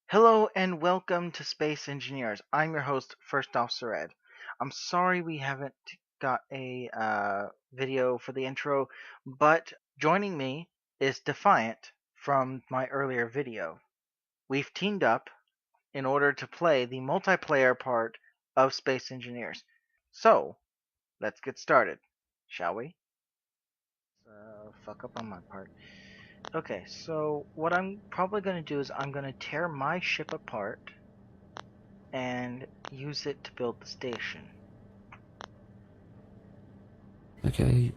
Hello and welcome to Space Engineers. I'm your host, First Officer Ed. I'm sorry we haven't got a video for the intro, but joining me is Defiant from my earlier video. We've teamed up in order to play the multiplayer part of Space Engineers. So, let's get started, shall we? Fuck up on my part. Okay, so what I'm probably going to do is I'm going to tear my ship apart and use it to build the station. Okay,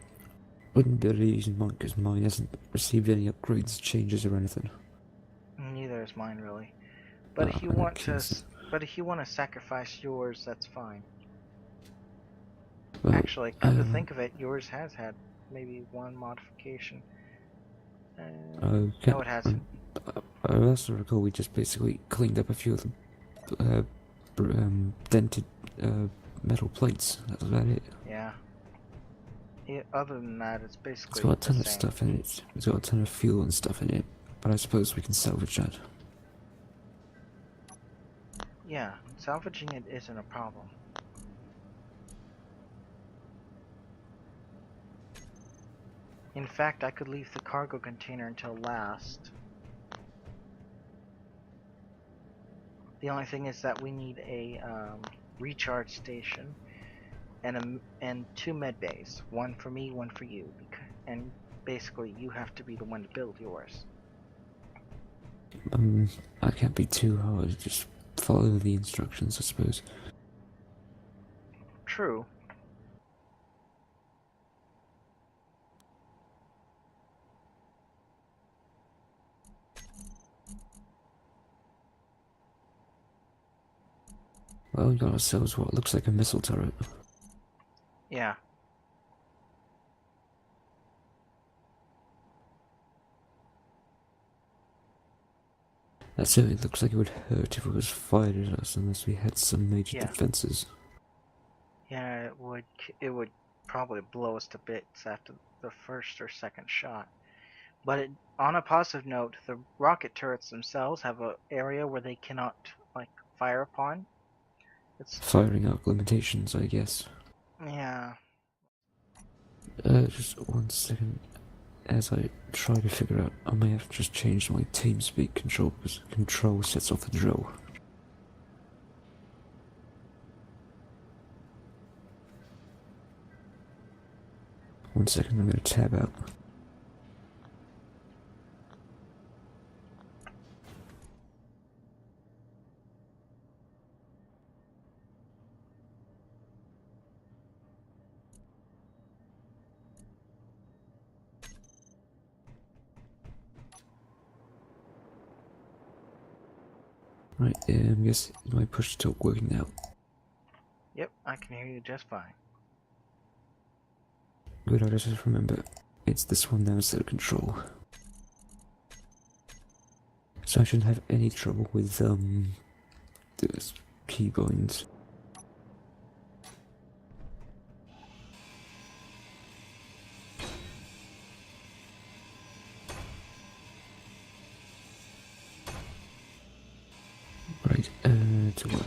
wouldn't be able to use mine because mine hasn't received any upgrades, changes, or anything. Neither is mine really. But if you In that want to, case, sacrifice yours, that's fine. well, Actually, come to think of it, yours has had maybe one modification. okay. No, it hasn't. I also recall we just basically cleaned up a few of the dented metal plates. That's about it. Yeah. Other than that, it's It's basically got a the ton of same. stuff in it. It's got a ton of fuel and stuff in it. But I suppose we can salvage that. Yeah, salvaging it isn't a problem. In fact, I could leave the cargo container until last. The only thing is that we need a recharge station and two med bays, one for me, one for you, and basically you have to be the one to build yours. I can't be too hard. Just follow the instructions, I suppose. True. Well, we got ourselves what looks like a missile turret. Yeah. That certainly looks like it would hurt if it was fired at us unless we had some major Yeah. defenses. Yeah, it would probably blow us to bits after the first or second shot. But on a positive note, the rocket turrets themselves have an area where they cannot fire upon. It's Firing out limitations, I guess. yeah. Just 1 second. As I try to figure out, I may have to just change my TeamSpeak control because control sets off the drill. 1 second, I'm going to tab out. Right, I guess my push to talk working now. Yep, I can hear you just fine. Good, I just remember. It's this one now instead of control. So I shouldn't have any trouble with, the keybinds. Right, to work.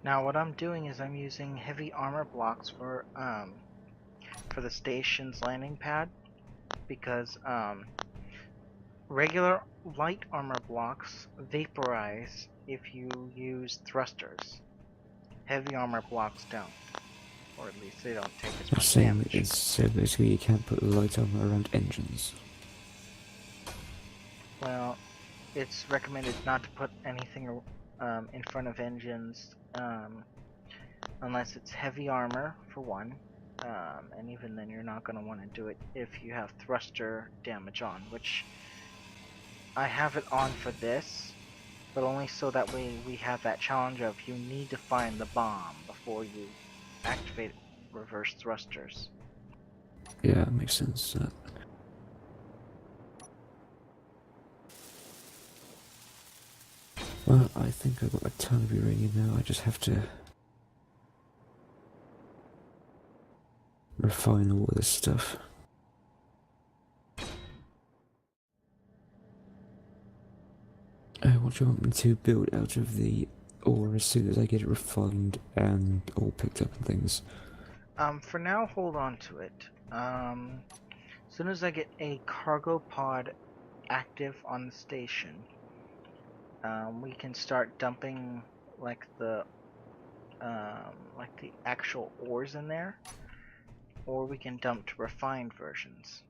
Now what I'm doing is I'm using heavy armor blocks for the station's landing pad because regular light armor blocks vaporize if you use thrusters. Heavy armor blocks don't, or at least they don't take as What I'm much saying damage. is, so basically you can't put light armor around engines. Well, it's recommended not to put anything in front of engines unless it's heavy armor for one, and even then you're not going to want to do it if you have thruster damage on, which I have it on for this, but only so that way we have that challenge of you need to find the bomb before you activate reverse thrusters. Yeah, makes sense. Well, I think I've got a ton of uranium now. I just have to refine all of this stuff. What do you want me to build out of the ore as soon as I get it refined and all picked up and things? For now, hold on to it. As soon as I get a cargo pod active on the station, we can start dumping like the actual ores in there, or we can dump to refined versions.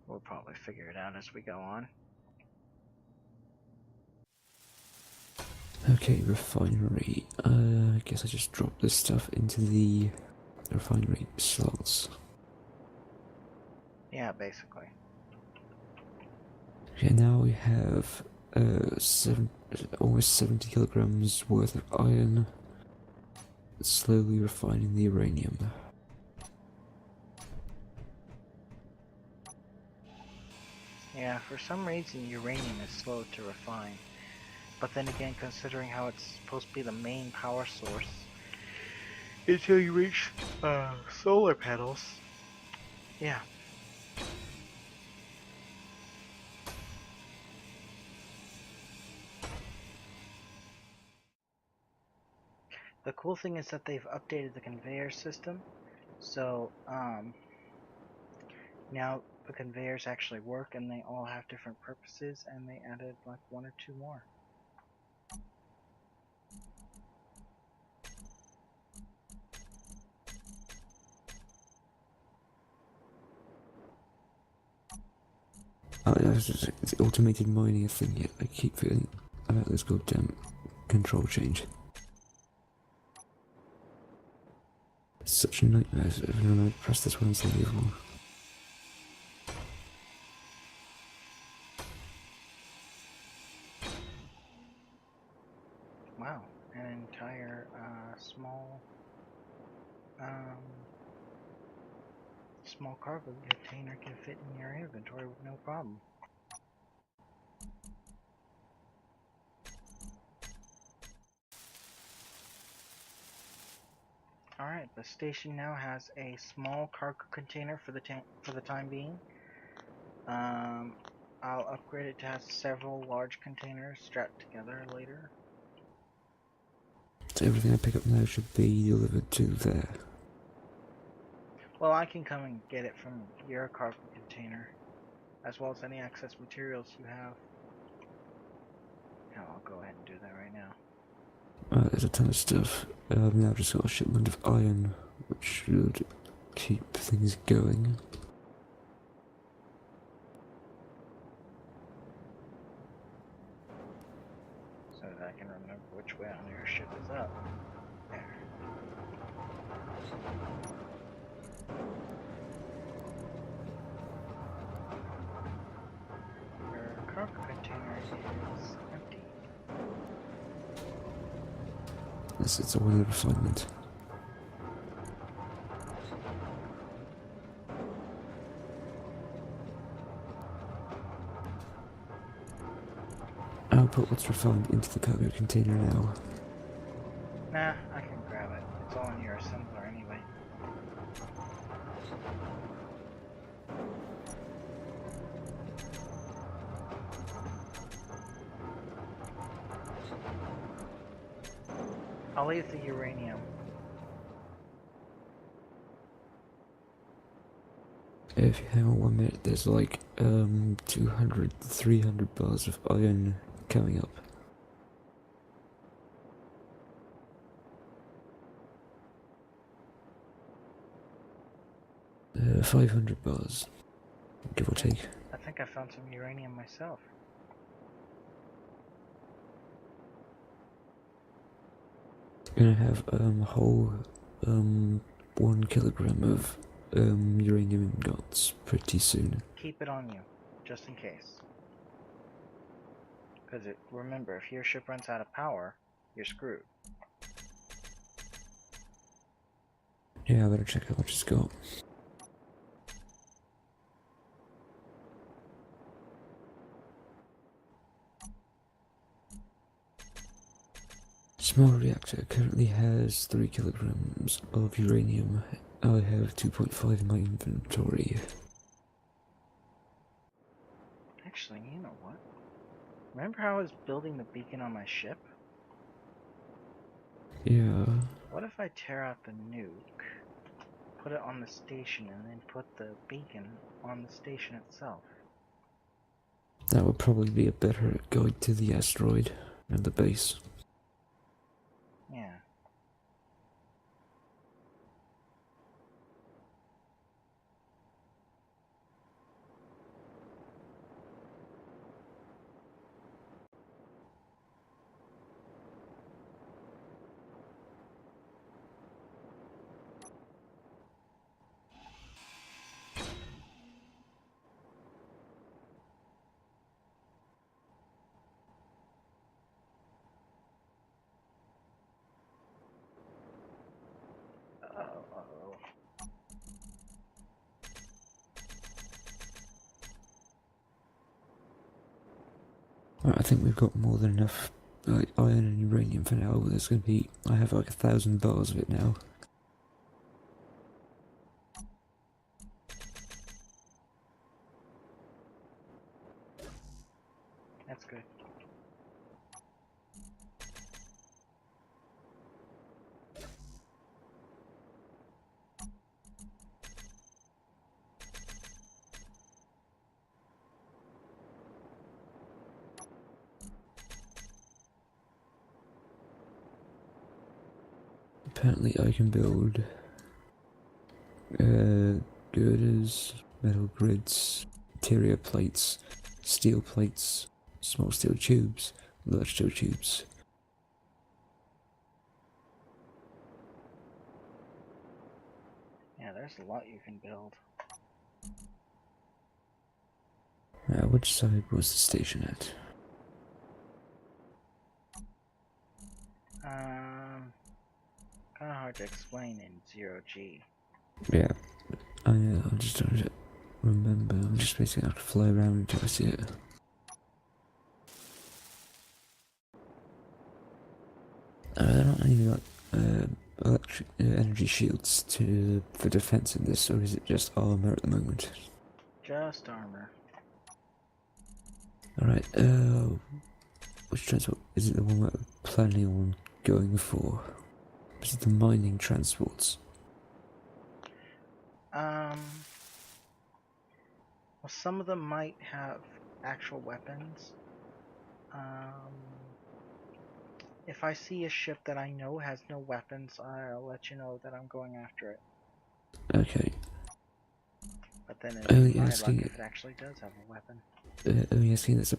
We'll probably figure it out as we go on. Okay, refinery. I guess I just drop this stuff into the refinery slots. Yeah, basically. Okay, now we have almost 70 kilograms worth of iron. Slowly refining the uranium. Yeah, for some reason uranium is slow to refine. But then again, considering how it's supposed to be the main power source, until you reach solar panels, yeah. The cool thing is that they've updated the conveyor system, so now the conveyors actually work and they all have different purposes, and they added like one or two more. Is automated mining a thing yet? I keep feeling about this goddamn control change. It's such a nightmare every time I press this one instead of the other one. Wow, an entire small cargo container can fit in your inventory with no problem. Alright, the station now has a small cargo container for the time being. I'll upgrade it to have several large containers strapped together later. So everything I pick up now should be delivered to there. Well, I can come and get it from your cargo container, as well as any excess materials you have. Yeah, I'll go ahead and do that right now. There's a ton of stuff. I've now just got a shipment of iron, which should keep things going. So that I can remember which way on your ship is up. There. Your cargo container is empty. Yes, it's all in refinement. I'll put what's refined into the cargo container now. Nah, I can grab it. It's all in your assembler anyway. I'll leave the uranium. If you hang on 1 minute, there's like 200, 300 bars of iron coming up. 500 bars, give or take. I think I found some uranium myself. Gonna have a whole 1 kilogram of uranium ingots pretty soon. Keep it on you, just in case. Because remember, if your ship runs out of power, you're screwed. Yeah, I better check out what it's got. Small reactor currently has 3 kilograms of uranium. I have 2.5 in my inventory. Actually, you know what? Remember how I was building the beacon on my ship? Yeah, What if I tear out the nuke, put it on the station, and then put the beacon on the station itself? that would probably be a better guide to the asteroid and the base. Yeah. Uh-oh. I think we've got more than enough iron and uranium for now. There's going to be... I have like 1,000 bars of it now. That's good. Apparently I can build girders, metal grids, interior plates, steel plates, small steel tubes, large steel tubes. Yeah, there's a lot you can build. Which side was the station at? Kind of hard to explain in 0G. Yeah, I'm just trying to remember. I'm just basically have to fly around until I see it. There aren't any like electric energy shields for defense in this, or is it just armor at the moment? Just armor. Alright, which transport is it the one we're planning on going for? Is it the mining transports? Well, some of them might have actual weapons. Um, if I see a ship that I know has no weapons, I'll let you know that I'm going after it. Okay. But then Only in my luck, asking, if it actually does have a weapon. only asking, there's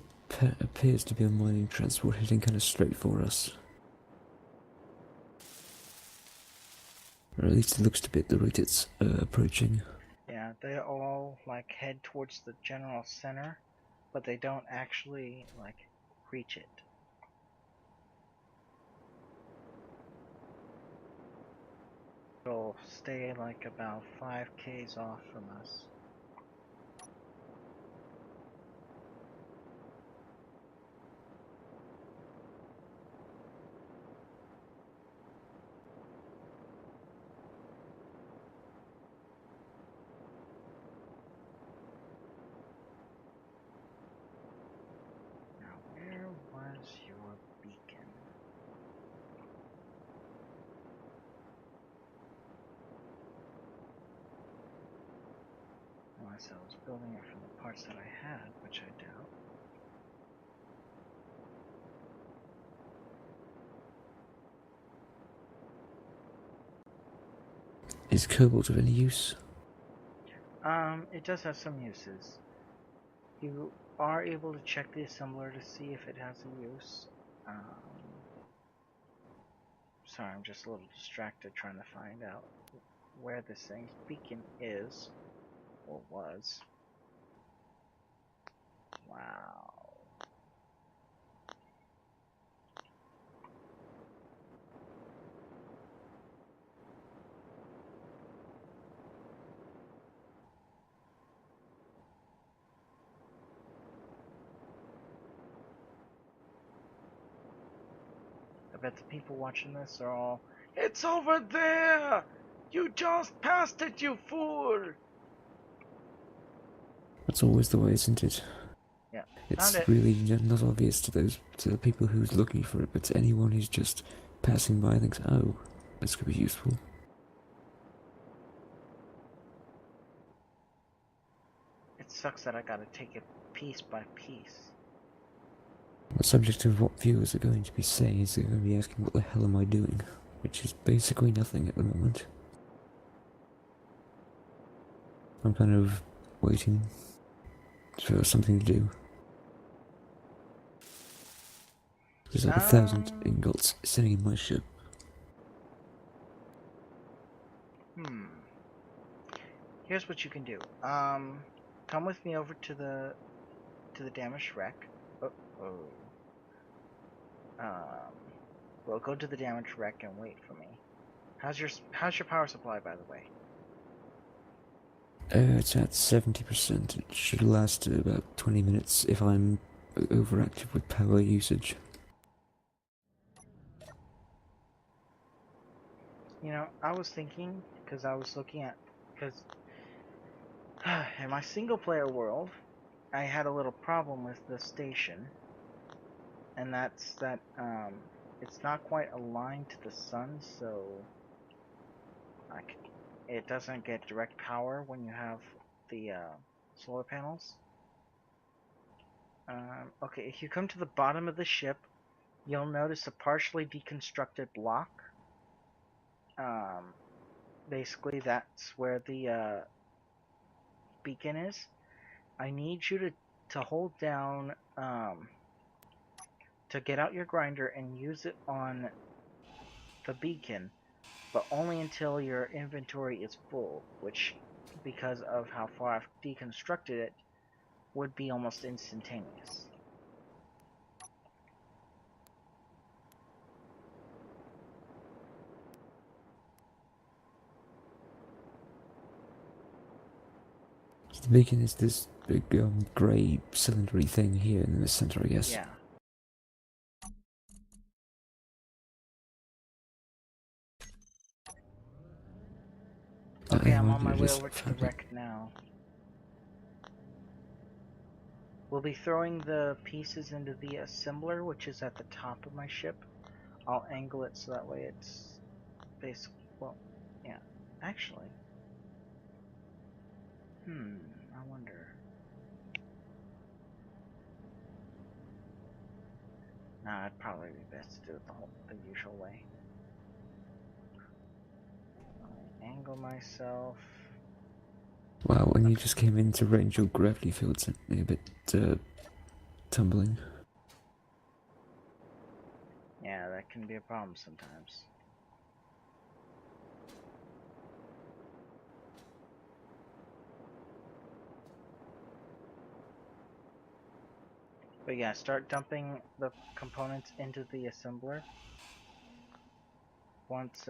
appears to be a mining transport heading kind of straight for us. Or at least it looks to be at the rate it's approaching. Yeah, they all like head towards the general center, but they don't actually like reach it. They'll stay like about 5Ks off from us. Now, where was your beacon? Unless I was building it from the parts that I had, which I doubt. Is cobalt of any use? It does have some uses. You are able to check the assembler to see if it has a use. Sorry, I'm just a little distracted trying to find out where this thing's beacon is, or was. Wow. I bet the people watching this are all, "It's over there! You just passed it, you fool!" That's always the way, isn't it? Yeah, found It's it. really not obvious to the people who's looking for it, but to anyone who's just passing by thinks, oh, this could be useful. It sucks that I gotta take it piece by piece. The subject of what viewers are going to be saying is they're going to be asking, what the hell am I doing? Which is basically nothing at the moment. I'm kind of waiting for something to do. There's like 1,000 ingots sitting in my ship. Here's what you can do. Come with me over to the damaged wreck. Oh, oh. Well, go to the damaged wreck and wait for me. How's your power supply, by the way? It's at 70%. It should last about 20 minutes if I'm overactive with power usage. You know, I was thinking, because I was looking at, because in my single player world, I had a little problem with the station, and that's that it's not quite aligned to the sun, so it doesn't get direct power when you have the solar panels. Okay, if you come to the bottom of the ship, you'll notice a partially deconstructed block. Basically, that's where the beacon is. I need you to hold down to get out your grinder and use it on the beacon, but only until your inventory is full, which, because of how far I've deconstructed it, would be almost instantaneous. So the beacon is this big grey cylindry thing here in the center, I guess. Yeah. Okay, I'm on my way over to the wreck now. We'll be throwing the pieces into the assembler, which is at the top of my ship. I'll angle it so that way it's basically, well, yeah, actually. I wonder. Nah, it'd probably be best to do it the usual way. I angle myself. Wow, and you just came into range, your gravity field's a bit tumbling. Yeah, that can be a problem sometimes. But yeah, start dumping the components into the assembler. Once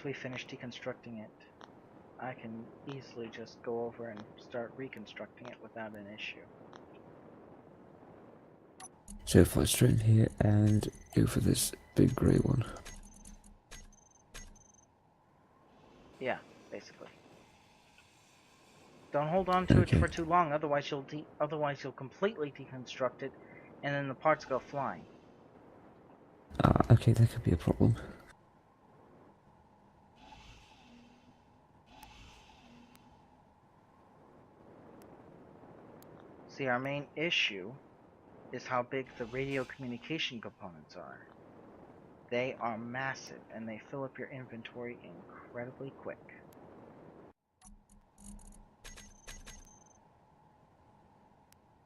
we finish deconstructing it, I can easily just go over and start reconstructing it without an issue. So fly straight in here and go for this big grey one. Yeah, basically. Don't hold on to it for too long, otherwise you'll completely deconstruct it, and then the parts go flying. Ah, okay, that could be a problem. See, our main issue is how big the radio communication components are. They are massive, and they fill up your inventory incredibly quick.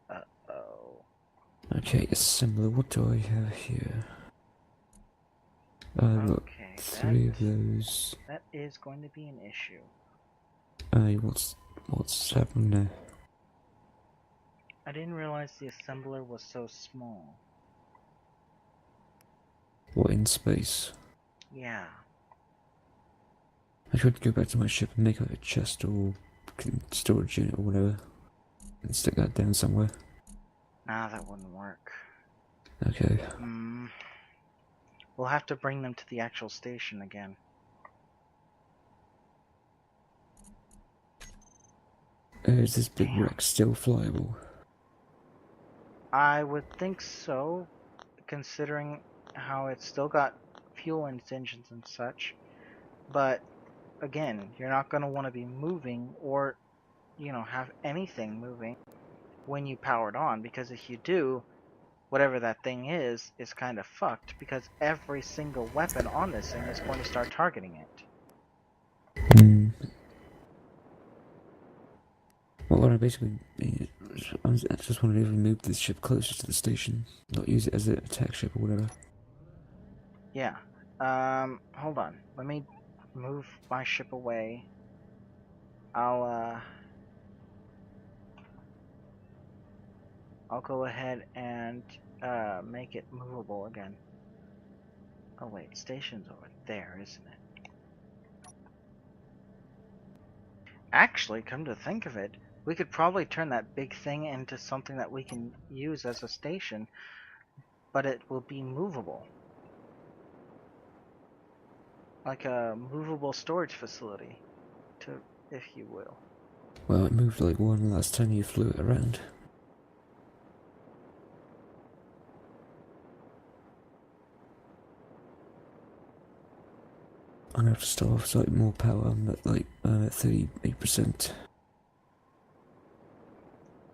Uh-oh. Okay, assembler, what do I have here? Look, Okay, 3 of those. That is going to be an issue. What's happening now? I didn't realize the assembler was so small. What, in space? Yeah. I tried to go back to my ship and make like a chest or storage unit or whatever, and stick that down somewhere. Nah, that wouldn't work. Okay. We'll have to bring them to the actual station again. Is this big Damn. wreck still flyable? I would think so, considering how it's still got fuel in its engines and such. But again, you're not going to want to be moving or, have anything moving when you power it on, because if you do, whatever that thing is kind of fucked, because every single weapon on this thing is going to start targeting it. Hmm. Well, what I basically mean is, I just wanted to move this ship closer to the station, not use it as an attack ship or whatever. Yeah. Hold on. Let me move my ship away. I'll go ahead and make it movable again. Oh wait, station's over there, isn't it? Actually, come to think of it, we could probably turn that big thing into something that we can use as a station, but it will be movable. Like a movable storage facility, if you will. Well, it moved like one last time you flew it around. I'm gonna have to start off with like more power. I'm at like 38%.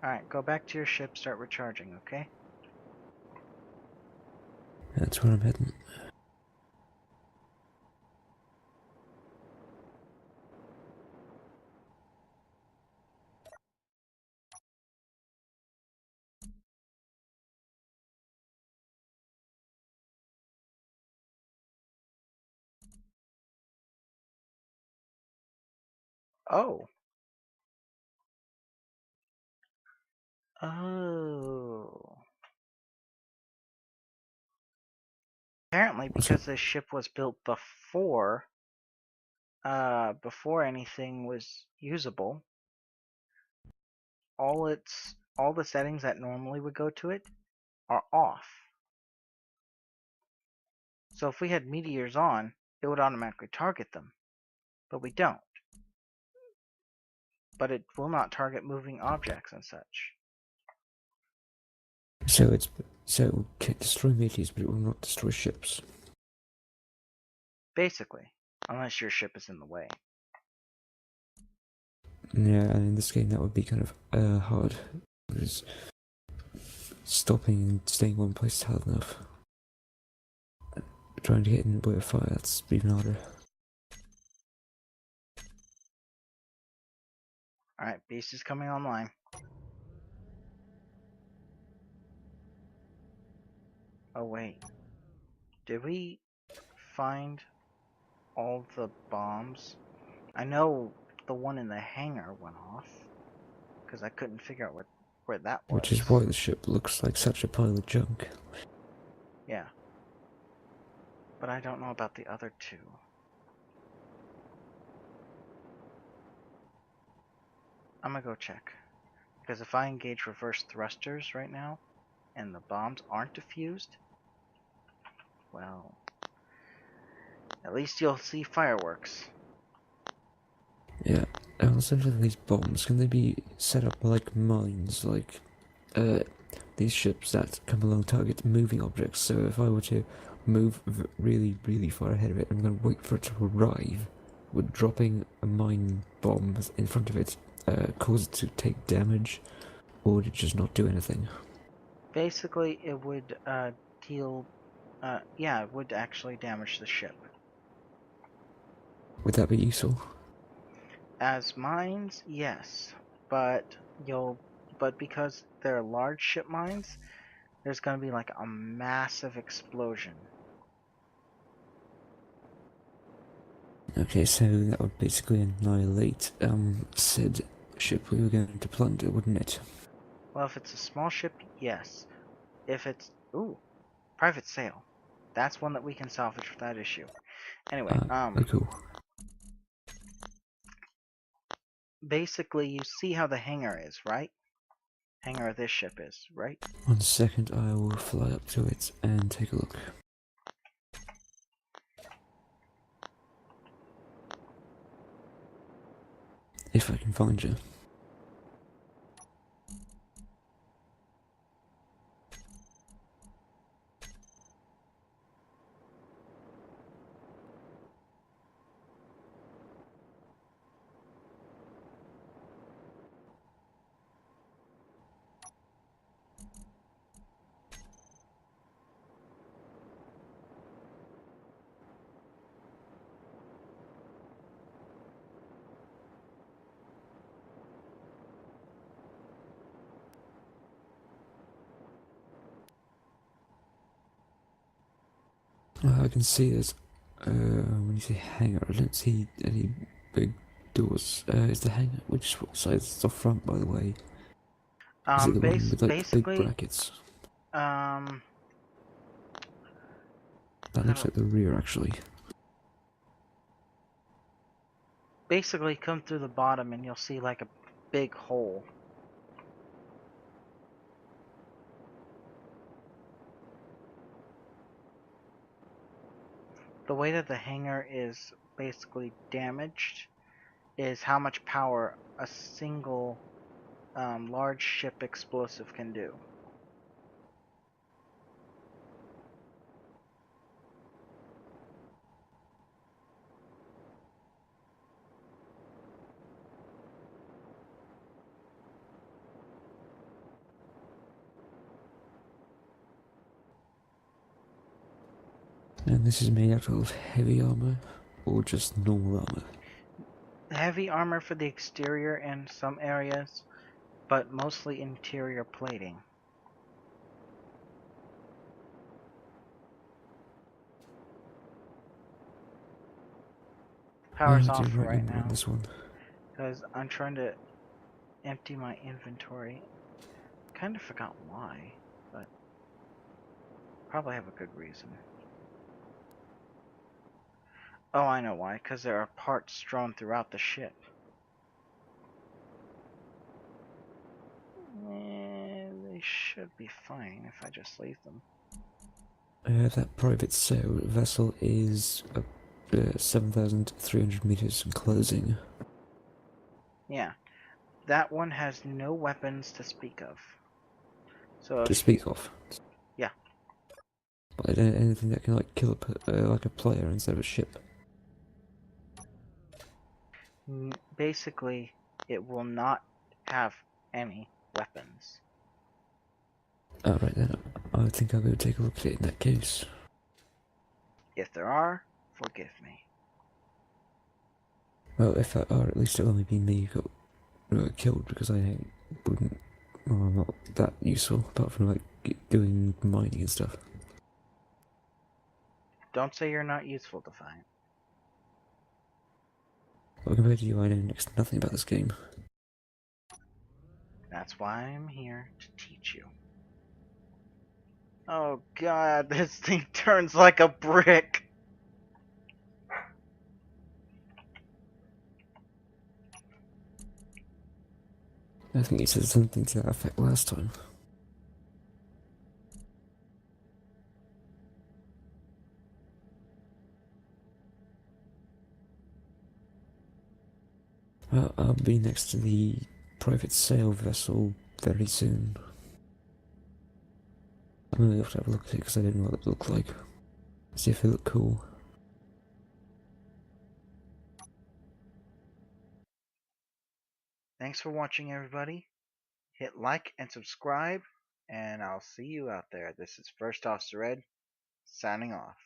Alright, go back to your ship, start recharging, okay? That's where I'm heading. Oh. Oh. Apparently, What's up? because this ship was built before anything was usable, all the settings that normally would go to it are off. So if we had meteors on, it would automatically target them, but we don't. But it will not target moving objects and such. So it will destroy meteors, but it will not destroy ships. Basically, unless your ship is in the way. Yeah, and in this game that would be kind of hard, because stopping and staying in one place is hard enough. Trying to get in with a fire, that's even harder. Alright, beast is coming online. Oh wait, did we find all the bombs? I know the one in the hangar went off, because I couldn't figure out where that Which is was. why the ship looks like such a pile of junk. Yeah. But I don't know about the other two. I'm gonna go check. Because if I engage reverse thrusters right now, and the bombs aren't defused, well, at least you'll see fireworks. Yeah, and essentially these bombs, can they be set up like mines, like these ships that come along target moving objects? So if I were to move really, really far ahead of it, I'm going to wait for it to arrive. Would dropping a mine bomb in front of it cause it to take damage, or would it just not do anything? Basically, it would deal. Yeah, it would actually damage the ship. Would that be useful? As mines, yes, but you'll. But because they're large ship mines, there's gonna be like a massive explosion. Okay, so that would basically annihilate said ship we were going to plunder, wouldn't it? Well, if it's a small ship, yes. If it's ooh, private sale, that's one that we can salvage without issue. Anyway, Cool. basically you see how the hangar is, right? Hangar of this ship is, right? 1 second, I will fly up to it and take a look. If I can find you. I can see there's, when you say hangar, I don't see any big doors. Is the hangar, which side is the front, by the way? Is it the one with like the big Basically, brackets? um, That how looks do, like the rear, actually. basically come through the bottom and you'll see like a big hole. The way that the hangar is basically damaged is how much power a single large ship explosive can do. And this is made out of heavy armor, or just normal armor? Heavy armor for the exterior in some areas, but mostly interior plating. Where Power's would off you for right right number on now this one? because I'm trying to empty my inventory. Kind of forgot why, but probably have a good reason. Oh, I know why, because there are parts strewn throughout the ship. They should be fine if I just leave them. That private sail vessel is 7,300 meters closing. Yeah, that one has no weapons to speak of. So To if speak of. yeah, Like anything that can like kill like a player instead of a ship. basically it will not have any weapons. Alright then, I think I'll go take a look at it in that case. If there are, forgive me. Well, if there are, at least it'll only be me who got killed because I wouldn't. Well, I'm not that useful apart from like doing mining and stuff. Don't say you're not useful, Defiant. Well, compared to you, I know next to nothing about this game. That's why I'm here to teach you. Oh god, this thing turns like a brick. I think you said something to that effect last time. Well, I'll be next to the private sail vessel very soon. I'm gonna have to have a look at it because I didn't know what it looked like. See if it looked cool. Thanks for watching, everybody. Hit like and subscribe, and I'll see you out there. This is First Officer Ed, signing off.